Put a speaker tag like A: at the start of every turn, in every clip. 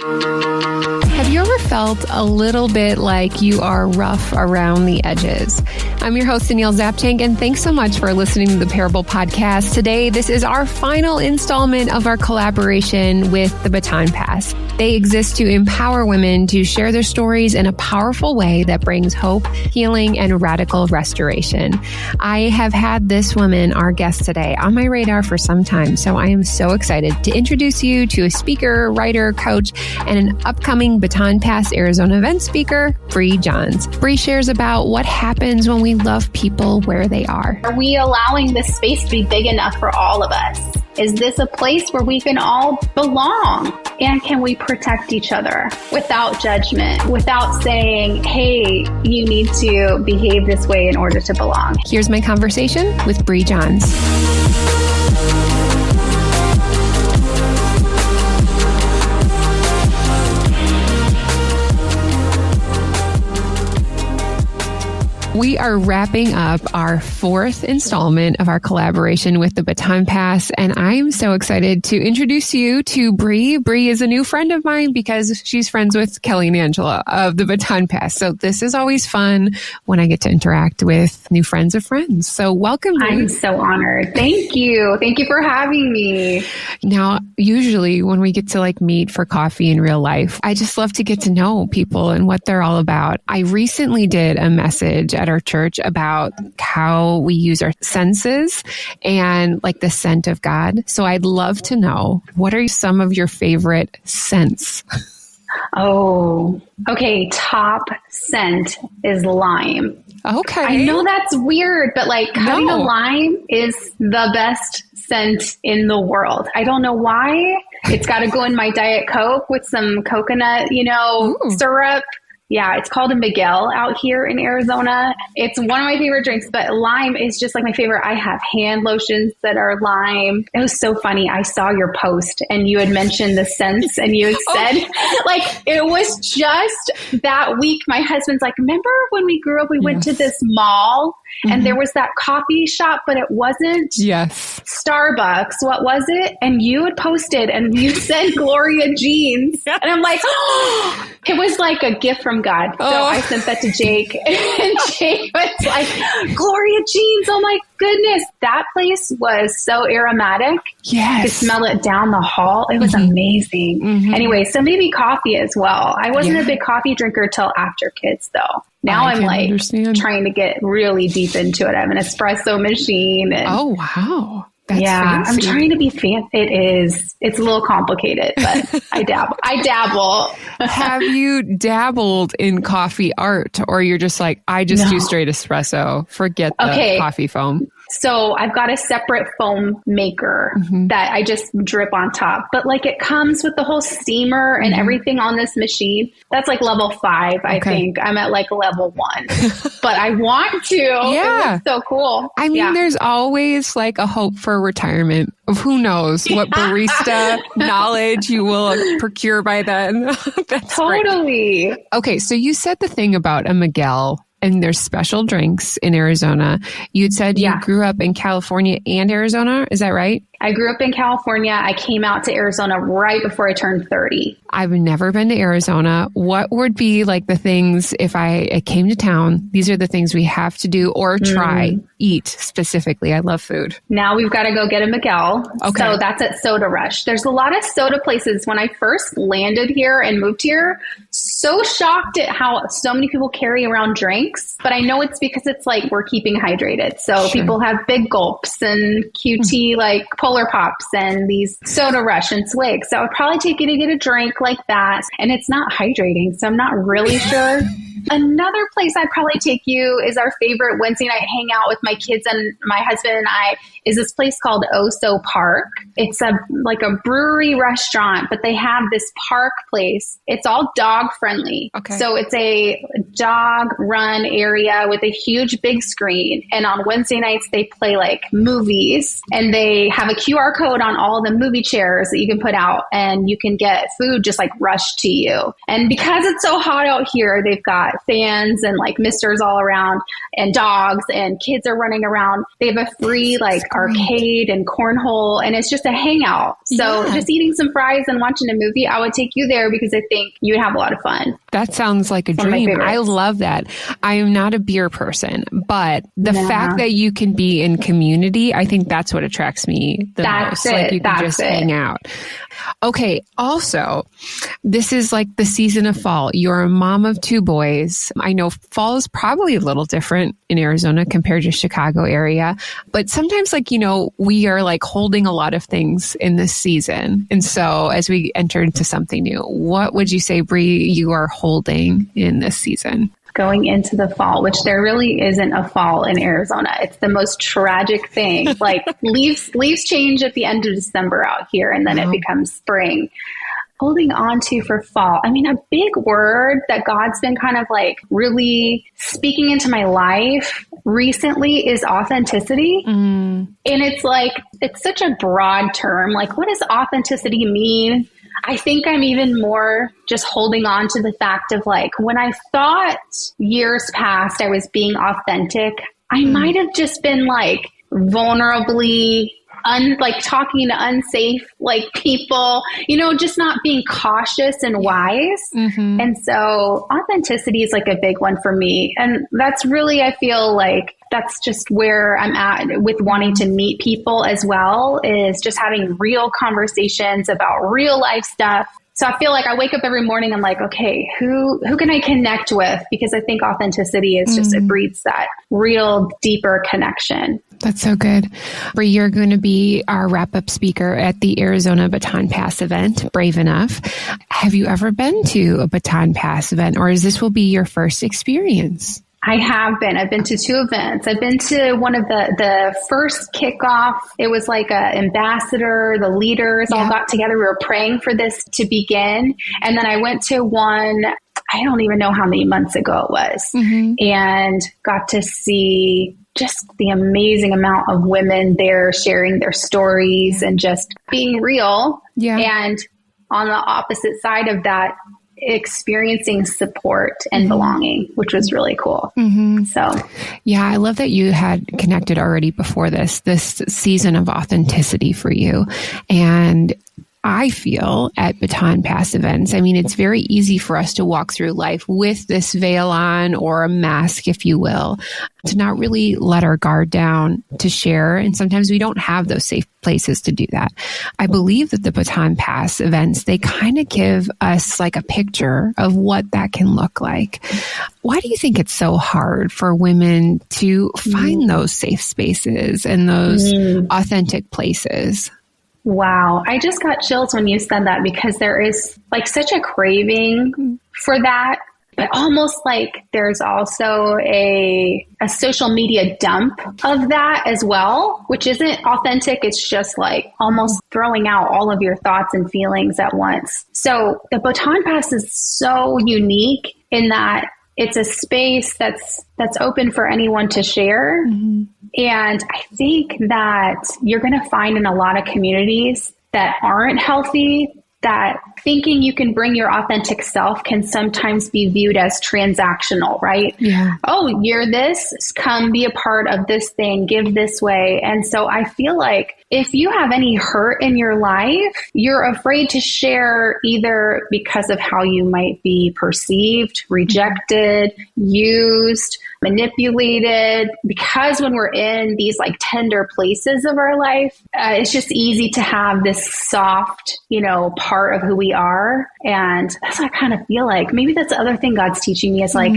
A: Have you ever felt a little bit like you are rough around the edges? I'm your host, Danielle Zapchenk, and thanks so much for listening to the Parable Podcast. Today, this is our final installment of our collaboration with the Baton Pass. They exist to empower women to share their stories in a powerful way that brings hope, healing, and radical restoration. I have had this woman, our guest today, on my radar for some time, so I am so excited to introduce you to a speaker, writer, coach, and an upcoming Baton Pass Arizona Event speaker, Bri Johns. Bri shares about what happens when we love people where they are.
B: Are we allowing this space to be big enough for all of us? Is this a place where we can all belong? And can we protect each other without judgment, without saying, hey, you need to behave this way in order to belong?
A: Here's my conversation with Bri Johns. We are wrapping up our fourth installment of our collaboration with the Baton Pass, and I'm so excited to introduce you to Bri. Bri is a new friend of mine because she's friends with Kelly and Angela of the Baton Pass. So this is always fun when I get to interact with new friends of friends. So welcome, Bri.
B: I'm so honored. Thank you. Thank you for having me.
A: Now, usually when we get to meet for coffee in real life, I just love to get to know people and what they're all about. I recently did a message at our church about how we use our senses and the scent of God. So I'd love to know, what are some of your favorite scents?
B: Oh, okay. Top scent is lime.
A: Okay.
B: I know that's weird, but cutting a lime is the best scent in the world. I don't know why. It's got to go in my Diet Coke with some coconut, syrup. Yeah, it's called a Miguel out here in Arizona. It's one of my favorite drinks, but lime is just my favorite. I have hand lotions that are lime. It was so funny. I saw your post and you had mentioned the scents and you had said, it was just that week. My husband's remember when we grew up, we went to this mall and there was that coffee shop, but it wasn't Starbucks. What was it? And you had posted and you said Gloria Jeans. And I'm it was like a gift from God. So I sent that to Jake and Jake was like, Gloria Jeans. Oh my goodness. That place was so aromatic.
A: Yes.
B: You could smell it down the hall. It was amazing. Anyway, so maybe coffee as well. I wasn't a big coffee drinker till after kids though. Now I'm trying to get really deep into it. I have an espresso machine. And,
A: oh, wow. That's fancy.
B: I'm trying to be fancy. It is. It's a little complicated, but I dabble.
A: Have you dabbled in coffee art, or you're just I just do straight espresso, forget the coffee foam?
B: So I've got a separate foam maker that I just drip on top, but it comes with the whole steamer and everything on this machine. That's level 5. I think I'm at level 1, but I want to. Yeah. It was so cool.
A: I mean, there's always a hope for retirement of who knows what barista knowledge you will procure by then. That's
B: totally.
A: Great. Okay. So you said the thing about a Miguel. And there's special drinks in Arizona. You'd said you grew up in California and Arizona. Is that right?
B: I grew up in California. I came out to Arizona right before I turned 30.
A: I've never been to Arizona. What would be the things if I came to town? These are the things we have to do or try, eat specifically. I love food.
B: Now we've got to go get a Miguel.
A: Okay.
B: So that's at Soda Rush. There's a lot of soda places. When I first landed here and moved here, so shocked at how so many people carry around drinks. But I know it's because it's we're keeping hydrated. So people have Big Gulps and QT Polar Pops and these Soda Rush and Swigs. So I would probably take you to get a drink like that. And it's not hydrating. So I'm not really sure. Another place I'd probably take you is our favorite Wednesday night hangout with my kids and my husband and I is this place called Oso Park. It's a brewery restaurant, but they have this park place. It's all dog friendly.
A: Okay.
B: So it's a dog run area with a huge big screen. And on Wednesday nights, they play movies and they have a QR code on all the movie chairs that you can put out and you can get food just rushed to you. And because it's so hot out here, they've got got fans and like misters all around and dogs and kids are running around. They have a free like arcade and cornhole and it's just a hangout. So just eating some fries and watching a movie, I would take you there because I think you would have a lot of fun.
A: That sounds like a dream. I love that. I am not a beer person, but the fact that you can be in community, I think that's what attracts me the most. Like you can just hang out. Okay. Also, this is like the season of fall. You're a mom of 2 boys. I know fall is probably a little different in Arizona compared to Chicago area, but sometimes like, you know, we are like holding a lot of things in this season. And so as we enter into something new, what would you say, Bri, you are holding in this season?
B: Going into the fall, which there really isn't a fall in Arizona. It's the most tragic thing. Like leaves change at the end of December out here, and then it becomes spring. Holding on to for fall. I mean, a big word that God's been kind of like really speaking into my life recently is authenticity. And it's like, it's such a broad term. Like, what does authenticity mean? I think I'm even more just holding on to the fact of like, when I thought years past I was being authentic, I might have just been like vulnerably like talking to unsafe like people, you know, just not being cautious and wise. And so authenticity is like a big one for me. And that's really, I feel like that's just where I'm at with wanting to meet people as well, is just having real conversations about real life stuff. So I feel like I wake up every morning, I'm like, okay, who can I connect with? Because I think authenticity is just, it breeds that real deeper connection.
A: That's so good. Bri, you're going to be our wrap-up speaker at the Arizona Baton Pass event, Brave Enough. Have you ever been to a Baton Pass event, or is this will be your first experience?
B: I have been. I've been to 2 events. I've been to one of the first kickoff. It was like a ambassador, the leaders all got together. We were praying for this to begin. And then I went to one, I don't even know how many months ago it was, and got to see just the amazing amount of women there sharing their stories and just being real. And on the opposite side of that, experiencing support and belonging, which was really cool. So,
A: yeah, I love that you had connected already before this season of authenticity for you. And I feel at Baton Pass events, I mean, it's very easy for us to walk through life with this veil on or a mask, if you will, to not really let our guard down to share. And sometimes we don't have those safe places to do that. I believe that the Baton Pass events, they kind of give us like a picture of what that can look like. Why do you think it's so hard for women to find those safe spaces and those authentic places?
B: Wow. I just got chills when you said that, because there is like such a craving for that, but almost like there's also a social media dump of that as well, which isn't authentic. It's just like almost throwing out all of your thoughts and feelings at once. So the Baton Pass is so unique in that it's a space that's open for anyone to share. And I think that you're going to find in a lot of communities that aren't healthy, that thinking you can bring your authentic self can sometimes be viewed as transactional, right? Oh, you're this, come be a part of this thing, give this way. And so I feel like if you have any hurt in your life, you're afraid to share, either because of how you might be perceived, rejected, used, manipulated, because when we're in these like tender places of our life, it's just easy to have this soft, part of who we are. And that's what I kind of feel like. Maybe that's the other thing God's teaching me is like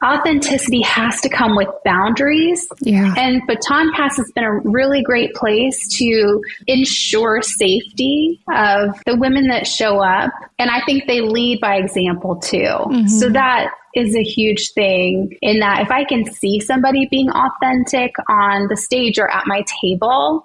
B: authenticity has to come with boundaries. And Baton Pass has been a really great place to ensure safety of the women that show up. And I think they lead by example too. So that is a huge thing, in that if I can see somebody being authentic on the stage or at my table,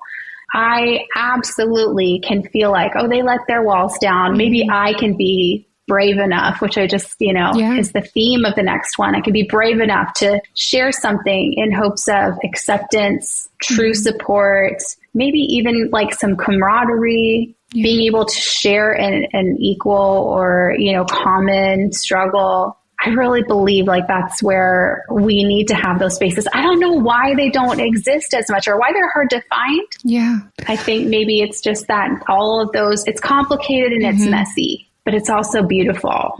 B: I absolutely can feel like, oh, they let their walls down. Maybe I can be brave enough, which I just, is the theme of the next one. I can be brave enough to share something in hopes of acceptance, true support, maybe even like some camaraderie, being able to share an equal or, common struggle. I really believe like that's where we need to have those spaces. I don't know why they don't exist as much or why they're hard to find.
A: Yeah.
B: I think maybe it's just that all of those, it's complicated and it's messy, but it's also beautiful.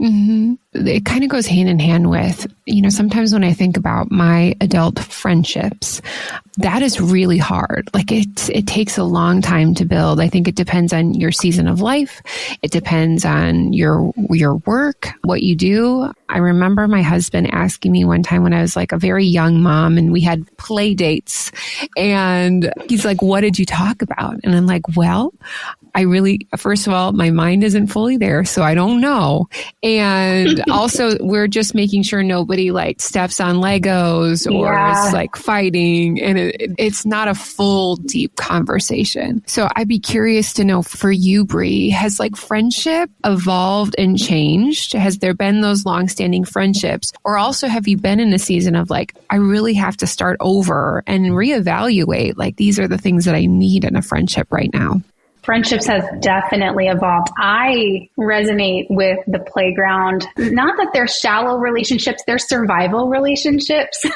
A: It kind of goes hand in hand with, sometimes when I think about my adult friendships, that is really hard. Like it takes a long time to build. I think it depends on your season of life. It depends on your work, what you do. I remember my husband asking me one time when I was like a very young mom and we had play dates and he's like, what did you talk about? And I'm like, well, first of all, my mind isn't fully there, so I don't know. And also we're just making sure nobody like steps on Legos or is like fighting. And it's not a full, deep conversation. So I'd be curious to know for you, Bri, has like friendship evolved and changed? Has there been those longstanding friendships? Or also have you been in a season of like, I really have to start over and reevaluate, like these are the things that I need in a friendship right now?
B: Friendships has definitely evolved. I resonate with the playground. Not that they're shallow relationships, they're survival relationships.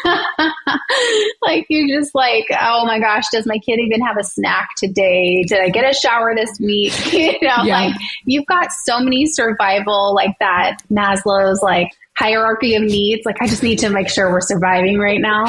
B: Like you just like, oh my gosh, does my kid even have a snack today? Did I get a shower this week? Like you've got so many survival, like that Maslow's like hierarchy of needs. Like I just need to make sure we're surviving right now.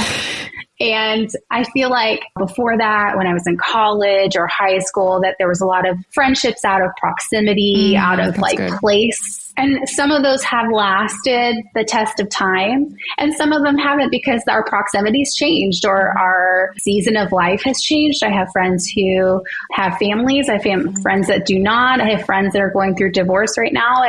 B: And I feel like before that, when I was in college or high school, that there was a lot of friendships out of proximity, out of like place. And some of those have lasted the test of time. And some of them haven't because our proximity's changed or our season of life has changed. I have friends who have families. I have friends that do not. I have friends that are going through divorce right now.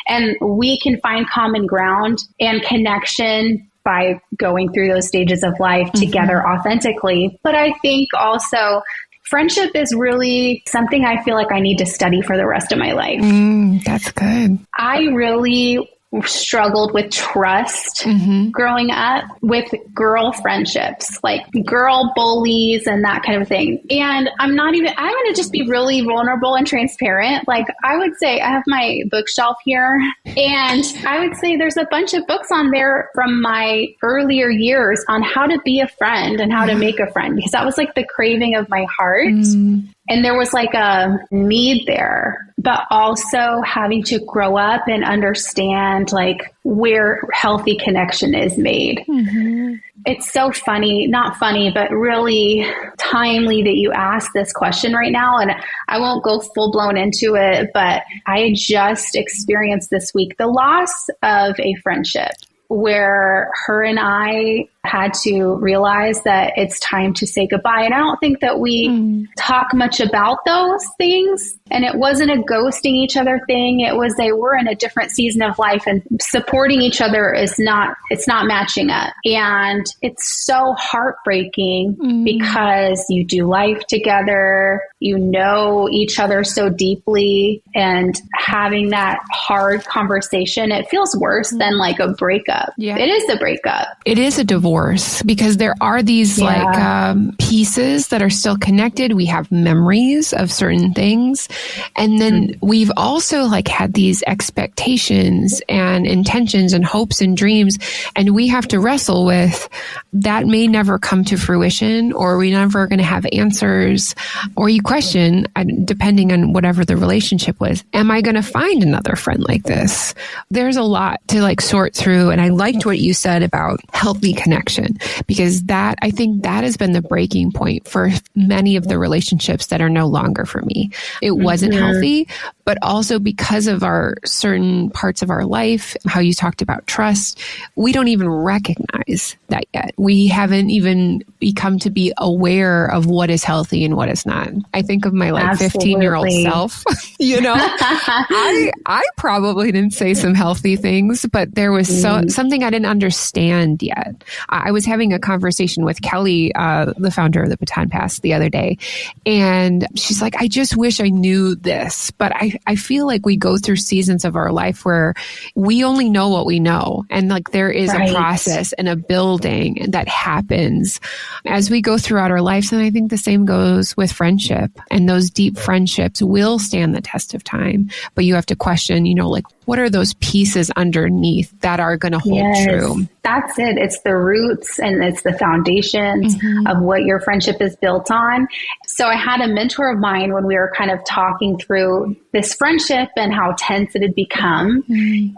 B: And we can find common ground and connection by going through those stages of life together authentically. But I think also friendship is really something I feel like I need to study for the rest of my life.
A: That's good.
B: I really struggled with trust growing up with girl friendships, like girl bullies and that kind of thing. And I'm going to just be really vulnerable and transparent. Like I would say I have my bookshelf here and I would say there's a bunch of books on there from my earlier years on how to be a friend and how to make a friend, because that was like the craving of my heart. And there was like a need there, but also having to grow up and understand like where healthy connection is made. It's so funny, not funny, but really timely that you asked this question right now. And I won't go full blown into it, but I just experienced this week the loss of a friendship where her and I had to realize that it's time to say goodbye. And I don't think that we talk much about those things. And it wasn't a ghosting each other thing. It was we're in a different season of life and supporting each other it's not matching up. And it's so heartbreaking because you do life together, you know each other so deeply, and having that hard conversation, it feels worse than like a breakup. Yeah. It is a breakup.
A: It is a divorce because there are these pieces that are still connected. We have memories of certain things. And then we've also like had these expectations and intentions and hopes and dreams. And we have to wrestle with that may never come to fruition, or we never going to have answers, or you question, depending on whatever the relationship was, am I going to find another friend like this? There's a lot to like sort through. And I liked what you said about healthy connection, because I think that has been the breaking point for many of the relationships that are no longer for me. It wasn't healthy, but also because of our certain parts of our life, how you talked about trust, we don't even recognize that yet. We haven't even become to be aware of what is healthy and what is not. I think of my 15-year-old self, I probably didn't say some healthy things, but there was something I didn't understand yet. I was having a conversation with Kelly, the founder of the Baton Pass, the other day, and she's like, I just wish I knew this, but I feel like we go through seasons of our life where we only know what we know. And like there is a process and a building that happens as we go throughout our lives. And I think the same goes with friendship, and those deep friendships will stand the test of time, but you have to question, like what are those pieces underneath that are going to hold true?
B: That's it. It's the roots and it's the foundations of what your friendship is built on. So I had a mentor of mine when we were kind of talking through this friendship and how tense it had become.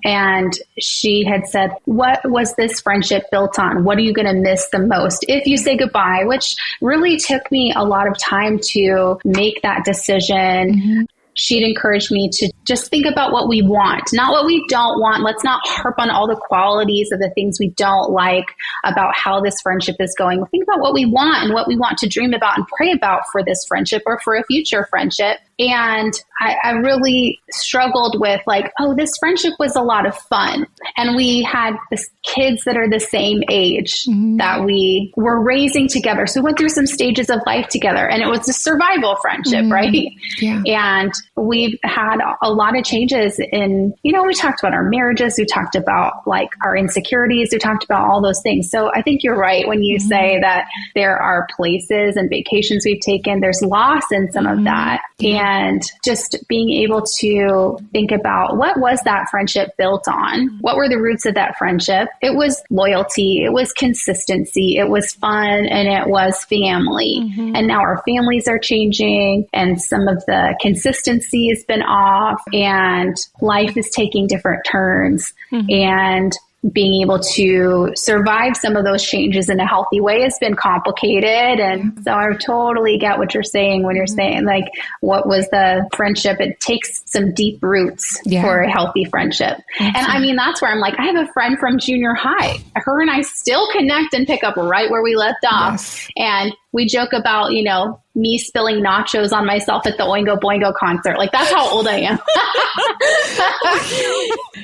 B: And she had said, what was this friendship built on? What are you going to miss the most if you say goodbye? Which really took me a lot of time to make that decision. She'd encouraged me to just think about what we want, not what we don't want. Let's not harp on all the qualities of the things we don't like about how this friendship is going. Think about what we want and what we want to dream about and pray about for this friendship or for a future friendship. And I really struggled with like, oh, this friendship was a lot of fun. And we had kids that are the same age that we were raising together. So we went through some stages of life together and it was a survival friendship, right? Yeah. And we've had a lot of changes in, you know, we talked about our marriages. We talked about like our insecurities. We talked about all those things. So I think you're right when you say that there are places and vacations we've taken. There's loss in some of that. And just being able to think about what was that friendship built on? What were the roots of that friendship? It was loyalty. It was consistency. It was fun. And it was family. And now our families are changing and some of the consistency has been off and life is taking different turns. And being able to survive some of those changes in a healthy way has been complicated. And so I totally get what you're saying when you're saying like, what was the friendship? It takes some deep roots for a healthy friendship. And I mean, that's where I'm like, I have a friend from junior high. Her and I still connect and pick up right where we left off. And we joke about, you know, me spilling nachos on myself at the Oingo Boingo concert. Like, that's how old I am.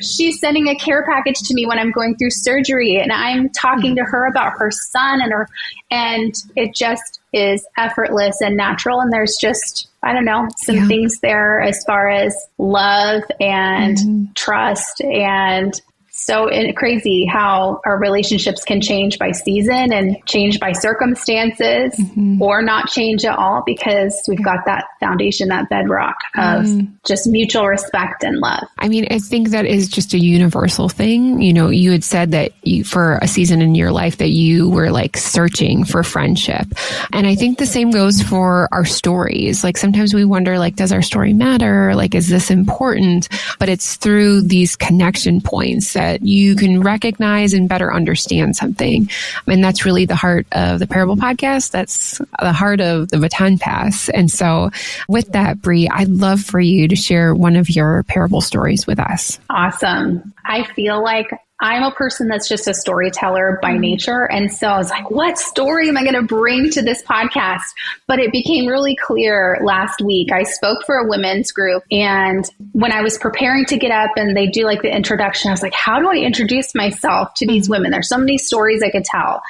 B: She's sending a care package to me when I'm going through surgery, and I'm talking to her about her son and it just is effortless and natural. And there's just, I don't know, some things there as far as love and trust and so crazy how our relationships can change by season and change by circumstances or not change at all because we've got that foundation, that bedrock of just mutual respect and love.
A: I mean, I think that is just a universal thing. You know, you had said that for a season in your life that you were like searching for friendship. And I think the same goes for our stories. Like sometimes we wonder, like, does our story matter? Like, is this important? But it's through these connection points that you can recognize and better understand something. And that's really the heart of the Parable Podcast. That's the heart of the Baton Pass. And so with that, Bri, I'd love for you to share one of your parable stories with us.
B: Awesome. I feel like I'm a person that's just a storyteller by nature. And so I was like, what story am I going to bring to this podcast? But it became really clear last week. I spoke for a women's group. And when I was preparing to get up and they do like the introduction, I was like, how do I introduce myself to these women? There's so many stories I could tell.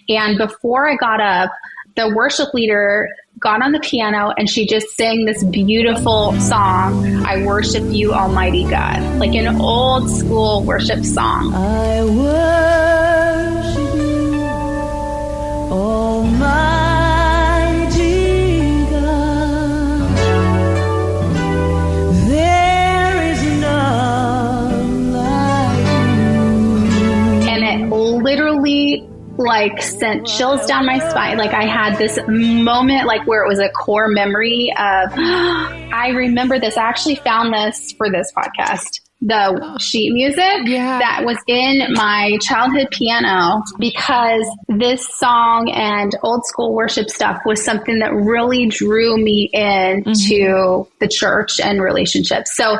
B: And before I got up, the worship leader got on the piano and she just sang this beautiful song, I Worship You, Almighty God, like an old school worship song.
C: I worship you, Almighty God. There is none like you.
B: And it literally like sent chills down my spine. Like I had this moment like where it was a core memory of, I remember this. I actually found this for this podcast. The sheet music that was in my childhood piano because this song and old school worship stuff was something that really drew me into the church and relationships. So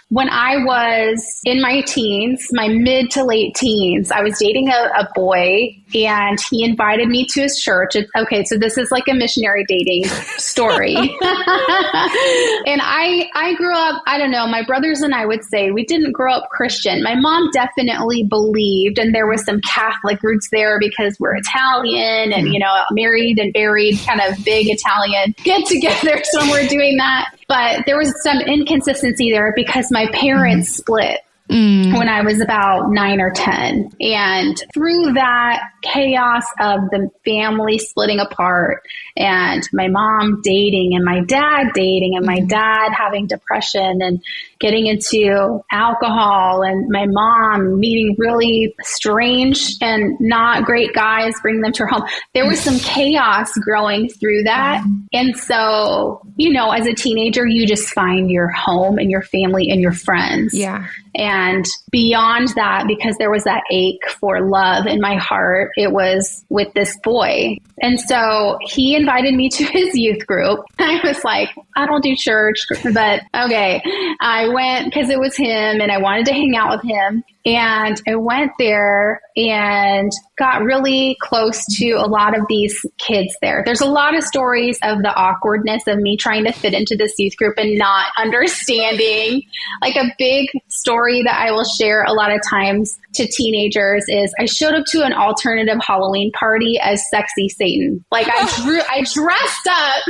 B: when I was in my teens, my mid to late teens, I was dating a boy and he invited me to his church. Okay, so this is like a missionary dating story. And I grew up, I don't know, my brothers and I would say we didn't grow up Christian. My mom definitely believed, and there was some Catholic roots there because we're Italian and, you know, married and buried, kind of big Italian get together. So we're doing that. But there was some inconsistency there because my parents split. when I was about 9 or 10. And through that chaos of the family splitting apart and my mom dating and my dad dating and my dad having depression and getting into alcohol and my mom meeting really strange and not great guys, bringing them to her home. There was some chaos growing through that. And so, you know, as a teenager, you just find your home and your family and your friends.
A: Yeah.
B: And beyond that, because there was that ache for love in my heart, it was with this boy. And so he invited me to his youth group. I was like, I don't do church, but okay. I went because it was him and I wanted to hang out with him. And I went there and got really close to a lot of these kids there. There's a lot of stories of the awkwardness of me trying to fit into this youth group and not understanding. Like a big story that I will share a lot of times to teenagers is I showed up to an alternative Halloween party as sexy Satan. Like I dressed up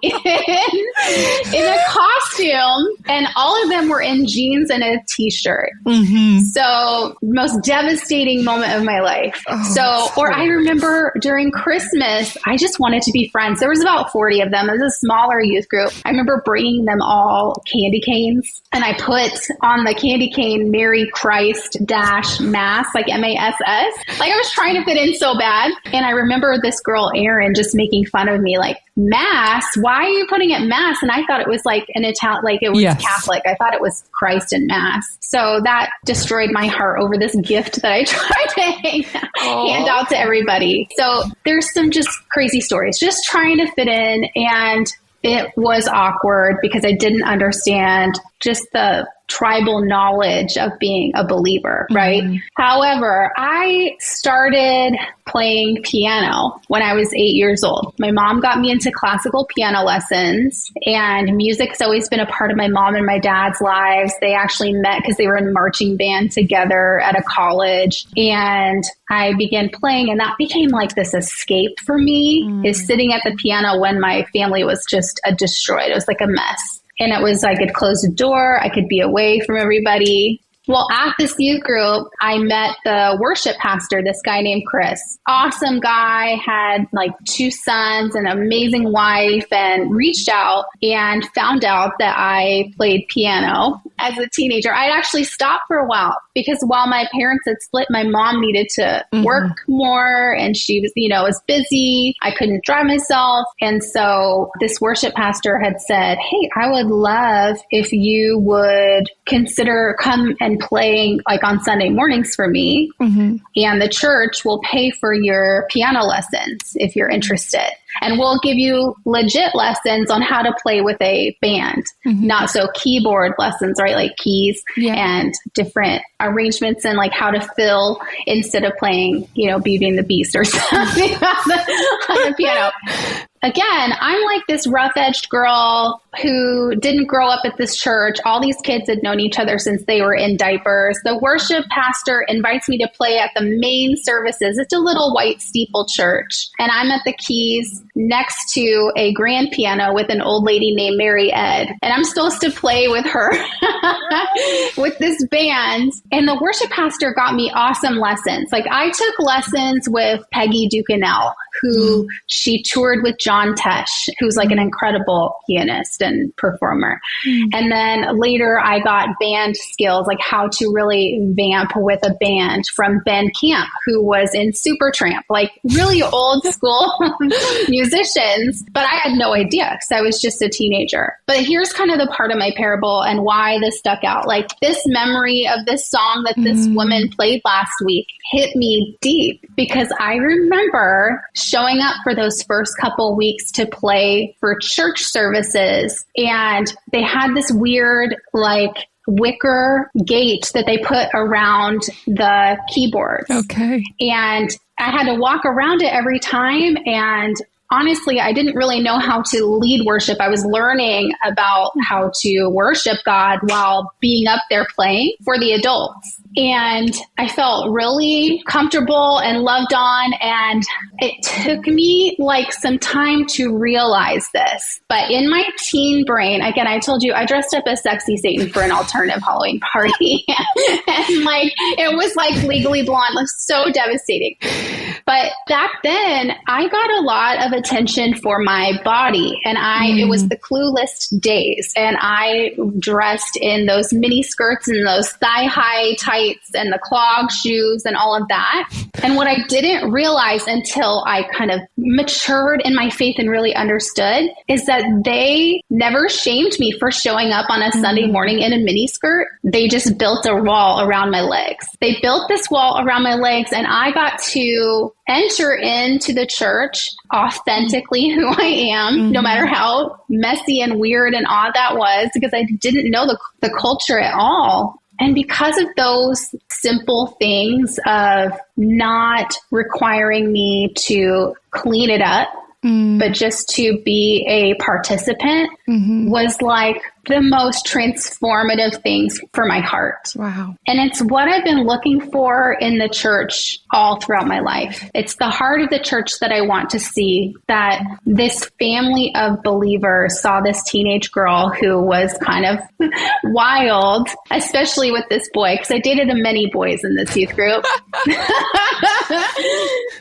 B: in a costume and all of them were in jeans and a t-shirt. So most devastating moment of my life. I remember during Christmas, I just wanted to be friends. There was about 40 of them. It was a smaller youth group. I remember bringing them all candy canes and I put on the candy cane, Merry Christ Mass, like MASS. Like I was trying to fit in so bad. And I remember this girl, Erin, just making fun of me, like, Mass? Why are you putting it Mass? And I thought it was like an Italian, like it was Catholic. I thought it was Christ and Mass. So that destroyed my heart over this gift that I tried to hand out to everybody. So there's some just crazy stories, just trying to fit in. And it was awkward because I didn't understand just the tribal knowledge of being a believer, right? However, I started playing piano when I was 8 years old. My mom got me into classical piano lessons, and music's always been a part of my mom and my dad's lives. They actually met because they were in marching band together at a college, and I began playing, and that became like this escape for me, is sitting at the piano when my family was just destroyed. It was like a mess. And it was, I could close the door, I could be away from everybody. Well, at this youth group, I met the worship pastor, this guy named Chris. Awesome guy, had like 2 sons, an amazing wife, and reached out and found out that I played piano as a teenager. I'd actually stopped for a while because while my parents had split, my mom needed to work more and she was, was busy. I couldn't drive myself. And so this worship pastor had said, hey, I would love if you would consider come and playing like on Sunday mornings for me. And the church will pay for your piano lessons if you're interested. And we'll give you legit lessons on how to play with a band, not so keyboard lessons, right? Like keys and different arrangements and like how to fill instead of playing, Beauty and the Beast or something on the piano. Again, I'm like this rough-edged girl who didn't grow up at this church. All these kids had known each other since they were in diapers. The worship pastor invites me to play at the main services. It's a little white steeple church. And I'm at the keys next to a grand piano with an old lady named Mary Ed. And I'm supposed to play with her with this band. And the worship pastor got me awesome lessons. Like I took lessons with Peggy Ducanel, who she toured with John Tesh, who's like an incredible pianist and performer. And then later I got band skills, like how to really vamp with a band from Ben Camp, who was in Supertramp, like really old school musicians. But I had no idea because I was just a teenager. But here's kind of the part of my parable and why this stuck out. Like this memory of this song that this woman played last week hit me deep because I remember showing up for those first couple weeks to play for church services. And they had this weird, like, wicker gate that they put around the keyboards.
A: Okay.
B: And I had to walk around it every time. And honestly, I didn't really know how to lead worship. I was learning about how to worship God while being up there playing for the adults. And I felt really comfortable and loved on. And it took me like some time to realize this. But in my teen brain, again, I told you I dressed up as Sexy Satan for an alternative Halloween party. And like, it was like Legally Blonde, like so devastating. But back then I got a lot of attention for my body, and it was the Clueless days. And I dressed in those mini skirts and those thigh high tights and the clog shoes and all of that. And what I didn't realize until I kind of matured in my faith and really understood is that they never shamed me for showing up on a Sunday morning in a mini skirt. They just built a wall around my legs. They built this wall around my legs, and I got to enter into the church authentically who I am, no matter how messy and weird and odd that was, because I didn't know the culture at all. And because of those simple things of not requiring me to clean it up, but just to be a participant was like the most transformative things for my heart.
A: Wow.
B: And it's what I've been looking for in the church all throughout my life. It's the heart of the church that I want to see, that this family of believers saw this teenage girl who was kind of wild, especially with this boy, because I dated many boys in this youth group.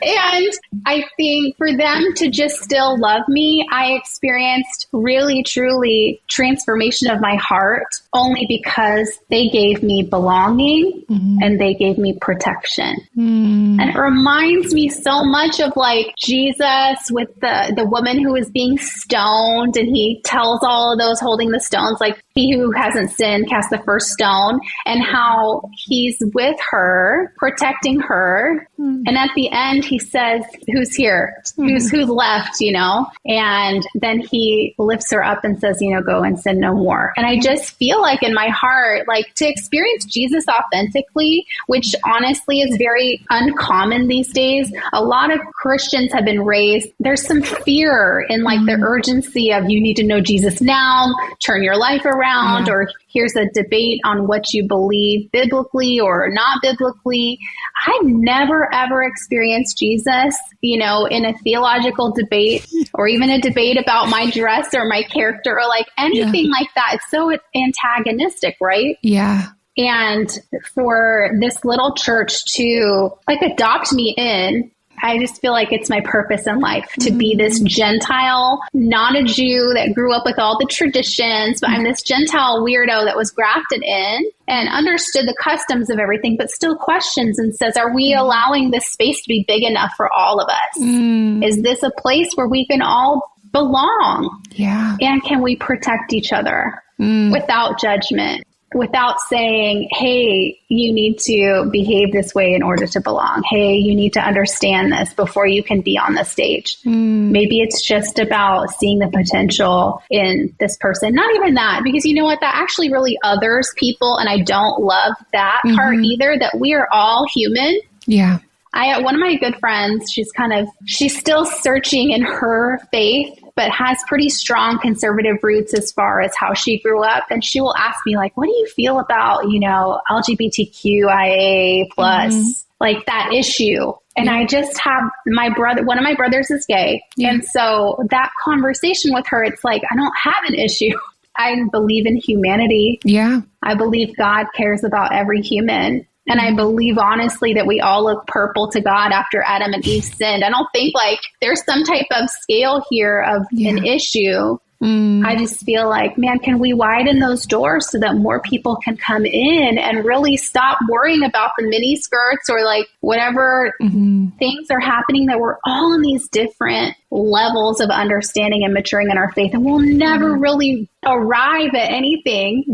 B: And I think for them to just still love me, I experienced really, truly transformation of my heart only because they gave me belonging and they gave me protection. And it reminds me so much of like Jesus with the woman who was being stoned, and he tells all of those holding the stones, like, he who hasn't sinned cast the first stone, and how he's with her, protecting her. And at the end, he says, who's here? Who's left, you know? And then he lifts her up and says, you know, go and sin no more. And I just feel like in my heart, like to experience Jesus authentically, which honestly is very uncommon these days. A lot of Christians have been raised. There's some fear in like the urgency of you need to know Jesus now, turn your life around, or here's a debate on what you believe biblically or not biblically. I've never, ever experienced Jesus, you know, in a theological debate or even a debate about my dress or my character or like anything like that. It's so antagonistic, right?
A: Yeah.
B: And for this little church to like adopt me in, I just feel like it's my purpose in life to be this Gentile, not a Jew that grew up with all the traditions, but I'm this Gentile weirdo that was grafted in and understood the customs of everything, but still questions and says, are we allowing this space to be big enough for all of us? Is this a place where we can all belong? Yeah. And can we protect each other without judgment? Without saying, hey, you need to behave this way in order to belong. Hey, you need to understand this before you can be on the stage. Maybe it's just about seeing the potential in this person. Not even that, because you know what? That actually really others people. And I don't love that part either, that we are all human. Yeah. One of my good friends, she's still searching in her faith, but has pretty strong conservative roots as far as how she grew up. And she will ask me like, what do you feel about, you know, LGBTQIA plus, like that issue? And I just have one of my brothers is gay. And so that conversation with her, it's like, I don't have an issue. I believe in humanity. Yeah. I believe God cares about every human. And I believe honestly that we all look purple to God after Adam and Eve sinned. I don't think like there's some type of scale here of an issue. I just feel like, man, can we widen those doors so that more people can come in and really stop worrying about the mini skirts or like whatever things are happening, that we're all in these different levels of understanding and maturing in our faith. And we'll never really arrive at anything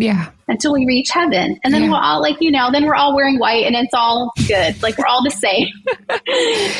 B: until we reach heaven. And then we'll all like, you know, then we're all wearing white and it's all good. Like we're all the same.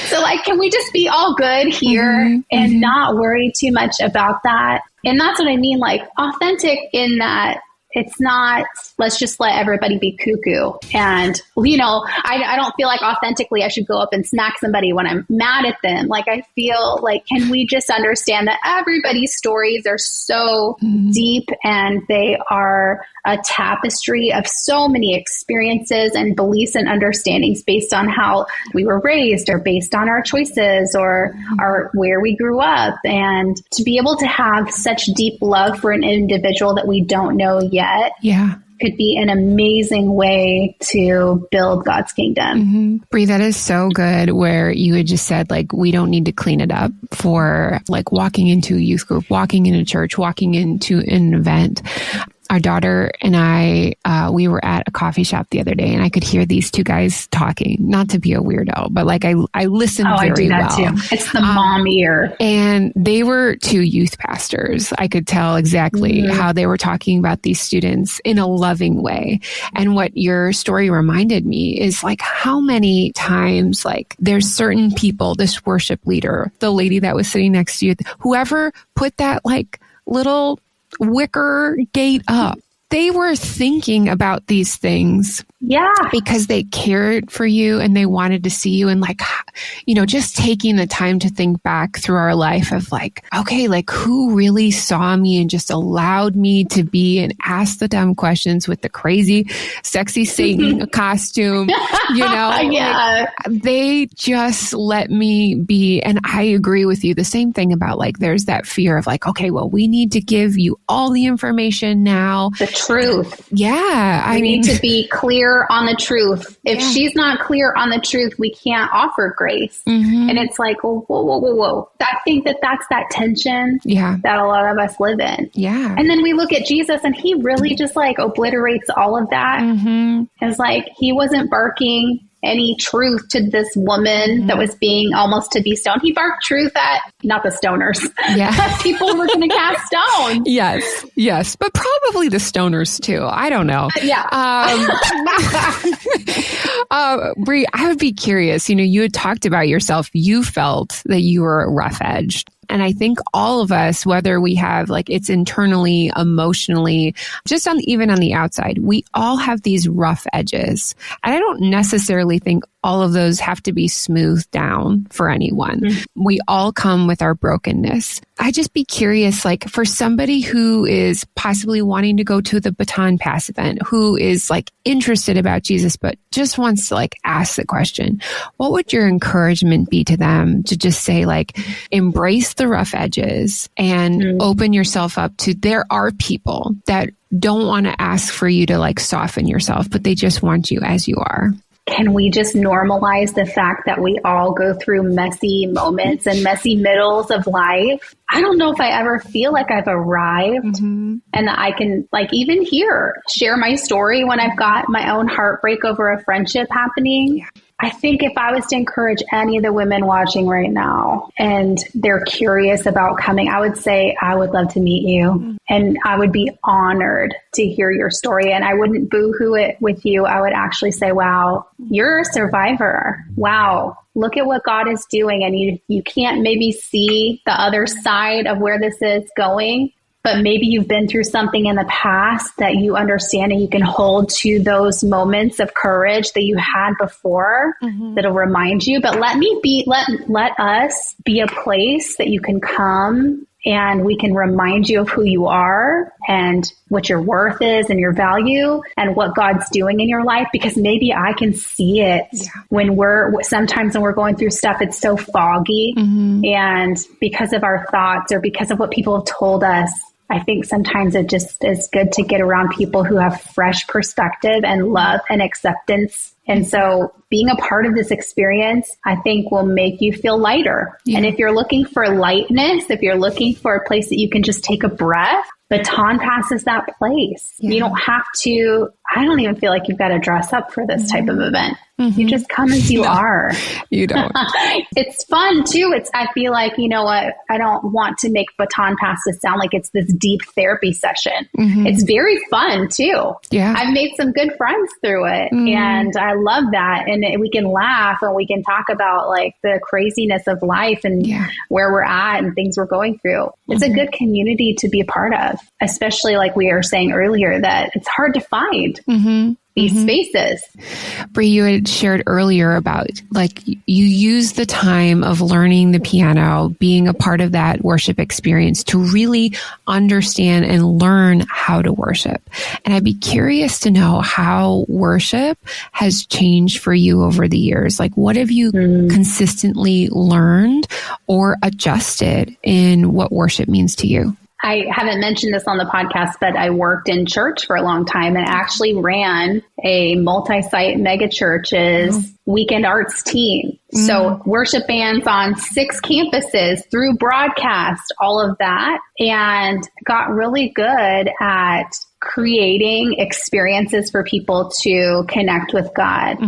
B: So like, can we just be all good here and not worry too much about that? And that's what I mean, like authentic in that it's not, let's just let everybody be cuckoo. And, I don't feel like authentically I should go up and smack somebody when I'm mad at them. Like, I feel like, can we just understand that everybody's stories are so deep, and they are a tapestry of so many experiences and beliefs and understandings based on how we were raised, or based on our choices, or where we grew up. And to be able to have such deep love for an individual that we don't know yet could be an amazing way to build God's kingdom.
A: Bri, that is so good, where you had just said, like, we don't need to clean it up for like walking into a youth group, walking into church, walking into an event. Our daughter and I, we were at a coffee shop the other day, and I could hear these two guys talking, not to be a weirdo, but like I listened very well.
B: I do that too. It's the mom ear.
A: And they were two youth pastors. I could tell exactly how they were talking about these students in a loving way. And what your story reminded me is like how many times, like, there's certain people, this worship leader, the lady that was sitting next to you, whoever put that like little wicker gate up, they were thinking about these things because they cared for you and they wanted to see you. And like, just taking the time to think back through our life of like, okay, like who really saw me and just allowed me to be and ask the dumb questions with the crazy, sexy Satan costume, like, they just let me be. And I agree with you. The same thing about like, there's that fear of like, okay, well, we need to give you all the information now.
B: The truth.
A: Yeah.
B: We need to be clear on the truth. If she's not clear on the truth, we can't offer grace. And it's like, whoa. I think that's that tension that a lot of us live in.
A: Yeah.
B: And then we look at Jesus, and he really just like obliterates all of that. It's like he wasn't barking any truth to this woman that was being almost to be stoned. He barked truth at not the stoners. People were going to cast stones.
A: Yes. But probably the stoners too. I don't know. Bri, I would be curious, you had talked about yourself. You felt that you were rough edged. And I think all of us, whether we have like it's internally, emotionally, just even on the outside, we all have these rough edges. And I don't necessarily think all of those have to be smoothed down for anyone. We all come with our brokenness. I'd just be curious, like for somebody who is possibly wanting to go to the Baton Pass event, who is like interested about Jesus, but just wants to like ask the question, what would your encouragement be to them to just say like, embrace the rough edges and open yourself up to, there are people that don't want to ask for you to like soften yourself, but they just want you as you are.
B: Can we just normalize the fact that we all go through messy moments and messy middles of life? I don't know if I ever feel like I've arrived and that I can like even here share my story when I've got my own heartbreak over a friendship happening. I think if I was to encourage any of the women watching right now and they're curious about coming, I would say, I would love to meet you. And I would be honored to hear your story. And I wouldn't boo-hoo it with you. I would actually say, wow, you're a survivor. Wow. Look at what God is doing. And you can't maybe see the other side of where this is going, but maybe you've been through something in the past that you understand and you can hold to those moments of courage that you had before that'll remind you. But let us be a place that you can come and we can remind you of who you are and what your worth is and your value and what God's doing in your life, because maybe I can see it sometimes when we're going through stuff, it's so foggy and because of our thoughts or because of what people have told us. I think sometimes it just is good to get around people who have fresh perspective and love and acceptance. And so being a part of this experience, I think will make you feel lighter. And if you're looking for lightness, if you're looking for a place that you can just take a breath, Baton Pass is that place. You don't have to, I don't even feel like you've got to dress up for this type of event. You just come as you are.
A: You don't.
B: It's fun too. I feel like, you know what? I don't want to make Baton Pass to sound like it's this deep therapy session. It's very fun too. I've made some good friends through it and I love that. And we can laugh and we can talk about like the craziness of life and where we're at and things we're going through. It's a good community to be a part of. especially like we were saying earlier, that it's hard to find these spaces.
A: Bri, you had shared earlier about like you use the time of learning the piano, being a part of that worship experience to really understand and learn how to worship. And I'd be curious to know how worship has changed for you over the years. Like, what have you consistently learned or adjusted in what worship means to you?
B: I haven't mentioned this on the podcast, but I worked in church for a long time and actually ran a multi-site mega church's weekend arts team. So worship bands on 6 campuses through broadcast, all of that, and got really good at creating experiences for people to connect with God.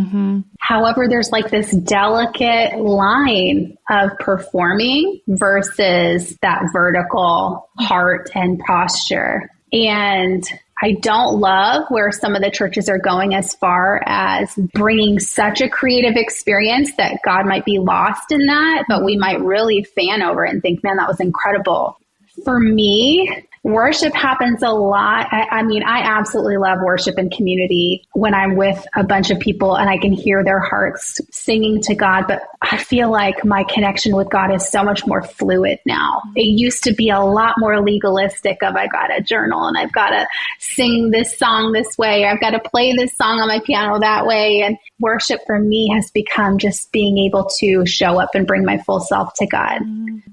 B: However, there's like this delicate line of performing versus that vertical heart and posture. And I don't love where some of the churches are going as far as bringing such a creative experience that God might be lost in that, but we might really fan over it and think, man, that was incredible. For me, worship happens a lot. I mean, I absolutely love worship and community when I'm with a bunch of people and I can hear their hearts singing to God. But I feel like my connection with God is so much more fluid now. It used to be a lot more legalistic of I got to journal and I've got to sing this song this way. I've got to play this song on my piano that way. And worship for me has become just being able to show up and bring my full self to God.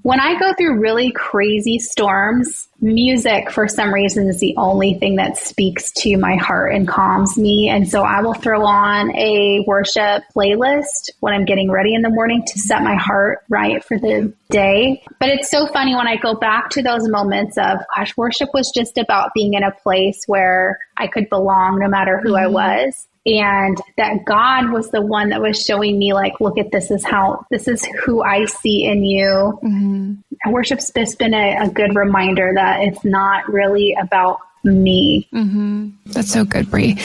B: When I go through really crazy storms, music for some reason is the only thing that speaks to my heart and calms me. And so I will throw on a worship playlist when I'm getting ready in the morning to set my heart right for the day. But it's so funny when I go back to those moments of, gosh, worship was just about being in a place where I could belong no matter who I was. And that God was the one that was showing me like, look at this is who I see in you. And worship's just been a good reminder that it's not really about me.
A: That's so good, Bri.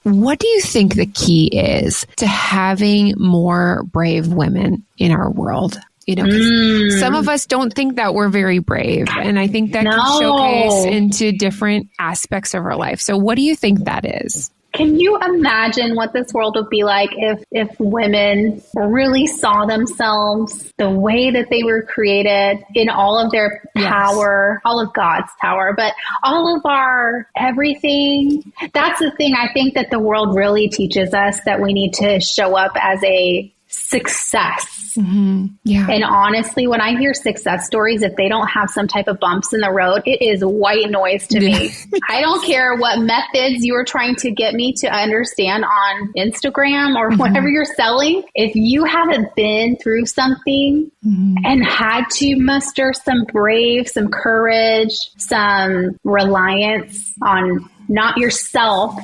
A: What do you think the key is to having more brave women in our world? You know, 'cause some of us don't think that we're very brave. And I think that can showcase into different aspects of our life. So what do you think that is?
B: Can you imagine what this world would be like if women really saw themselves the way that they were created in all of their power, all of God's power, but all of our everything? That's the thing. I think that the world really teaches us that we need to show up as a success. And honestly, when I hear success stories, if they don't have some type of bumps in the road, it is white noise to me. I don't care what methods you are trying to get me to understand on Instagram or whatever you're selling. If you haven't been through something and had to muster some brave, some courage, some reliance on not yourself,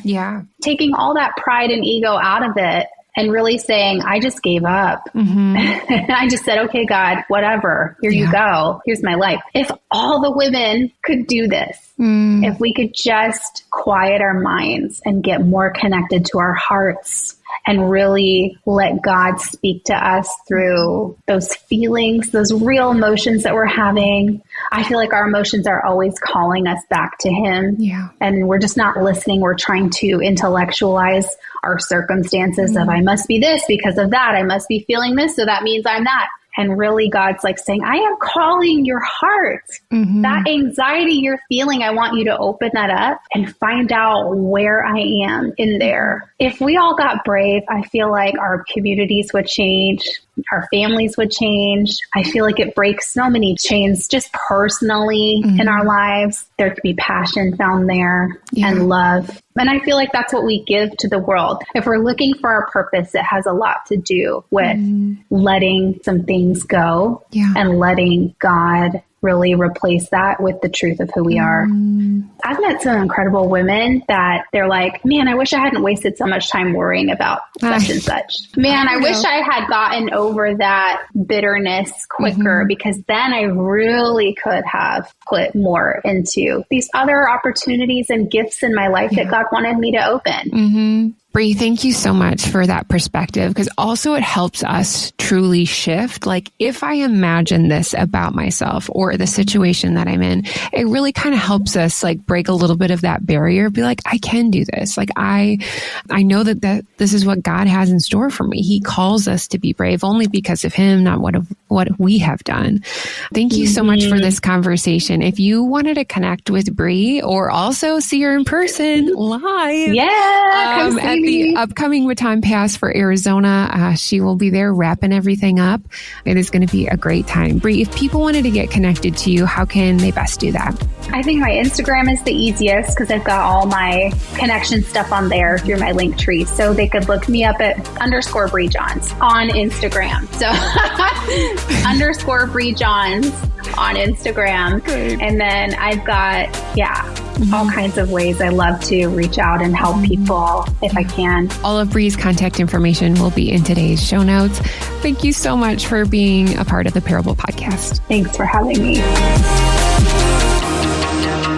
B: taking all that pride and ego out of it, and really saying, I just gave up. And I just said, okay, God, whatever, here you go. Here's my life. If all the women could do this, if we could just quiet our minds and get more connected to our hearts and really let God speak to us through those feelings, those real emotions that we're having. I feel like our emotions are always calling us back to Him. And we're just not listening. We're trying to intellectualize our circumstances of I must be this because of that. I must be feeling this, so that means I'm that. And really God's like saying, I am calling your heart. That anxiety you're feeling, I want you to open that up and find out where I am in there. If we all got brave, I feel like our communities would change. Our families would change. I feel like it breaks so many chains just personally in our lives. There could be passion found there and love. And I feel like that's what we give to the world. If we're looking for our purpose, it has a lot to do with letting some things go and letting God really replace that with the truth of who we are. I've met some incredible women that they're like, man, I wish I hadn't wasted so much time worrying about such and such. Man, I wish I had gotten over that bitterness quicker because then I really could have put more into these other opportunities and gifts in my life that God wanted me to open.
A: Bri, thank you so much for that perspective, because also it helps us truly shift. Like, if I imagine this about myself or the situation that I'm in, it really kind of helps us like break a little bit of that barrier, be like, I can do this. Like, I know that this is what God has in store for me. He calls us to be brave only because of him, not what we have done. Thank you so much for this conversation. If you wanted to connect with Bri or also see her in person live,
B: come see
A: at
B: me.
A: the upcoming Baton Pass for Arizona, she will be there wrapping everything up. It is going to be a great time. Bri, if people wanted to get connected to you, how can they best do that?
B: I think my Instagram is the easiest because I've got all my connection stuff on there through my link tree. So they could look me up at _Bri Johns on Instagram. So _Bri Johns on Instagram.
A: Great.
B: And then I've got, all kinds of ways I love to reach out and help people if I can.
A: All of Bri's contact information will be in today's show notes. Thank you so much for being a part of the Parable Podcast.
B: Thanks for having me.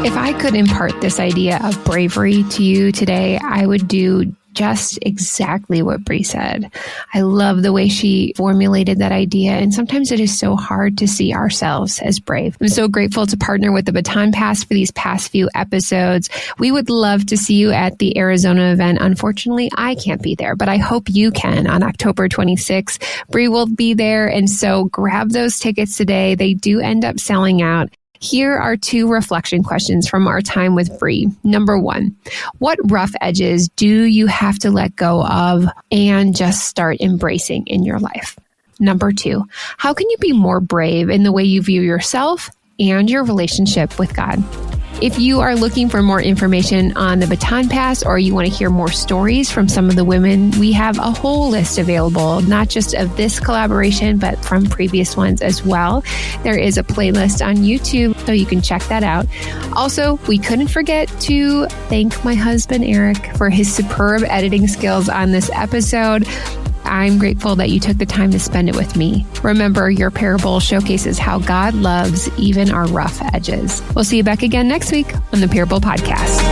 A: If I could impart this idea of bravery to you today, I would do just exactly what Bri said. I love the way she formulated that idea. And sometimes it is so hard to see ourselves as brave. I'm so grateful to partner with the Baton Pass for these past few episodes. We would love to see you at the Arizona event. Unfortunately, I can't be there, but I hope you can on October 26th. Bri will be there. And so grab those tickets today. They do end up selling out. Here are 2 reflection questions from our time with Bri. Number 1, what rough edges do you have to let go of and just start embracing in your life? Number 2, how can you be more brave in the way you view yourself and your relationship with God? If you are looking for more information on the Baton Pass, or you want to hear more stories from some of the women, we have a whole list available, not just of this collaboration, but from previous ones as well. There is a playlist on YouTube, so you can check that out. Also, we couldn't forget to thank my husband, Eric, for his superb editing skills on this episode. I'm grateful that you took the time to spend it with me. Remember, your parable showcases how God loves even our rough edges. We'll see you back again next week on the Parable Podcast.